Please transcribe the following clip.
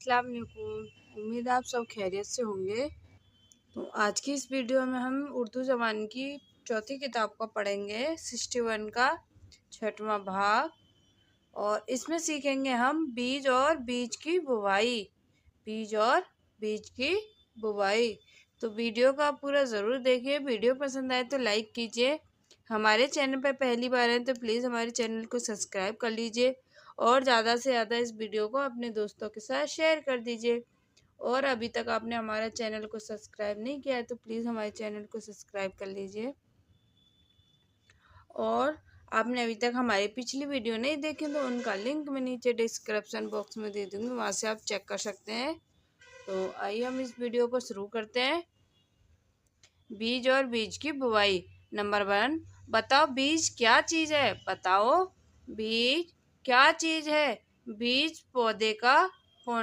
अस्सलाम वालेकुम। उम्मीद है आप सब खैरियत से होंगे। तो आज की इस वीडियो में हम उर्दू ज़बान की चौथी किताब का पढ़ेंगे, 61 का 6वां भाग। और इसमें सीखेंगे हम बीज और बीज की बुवाई। बीज और बीज की बुवाई। तो वीडियो का पूरा ज़रूर देखिए। वीडियो पसंद आए तो लाइक कीजिए। हमारे चैनल पर पहली बार हैं तो प्लीज़ हमारे चैनल को सब्सक्राइब कर लीजिए और ज़्यादा से ज़्यादा इस वीडियो को अपने दोस्तों के साथ शेयर कर दीजिए। और अभी तक आपने हमारे चैनल को सब्सक्राइब नहीं किया है तो प्लीज़ हमारे चैनल को सब्सक्राइब कर लीजिए। और आपने अभी तक हमारी पिछली वीडियो नहीं देखी तो उनका लिंक मैं नीचे डिस्क्रिप्शन बॉक्स में दे दूँगी, वहाँ से आप चेक कर सकते हैं। तो आइए हम इस वीडियो को शुरू करते हैं। बीज और बीज की बुवाई। नंबर 1, बताओ बीज क्या चीज़ है। बताओ बीज क्या चीज़ है। बीज पौधे का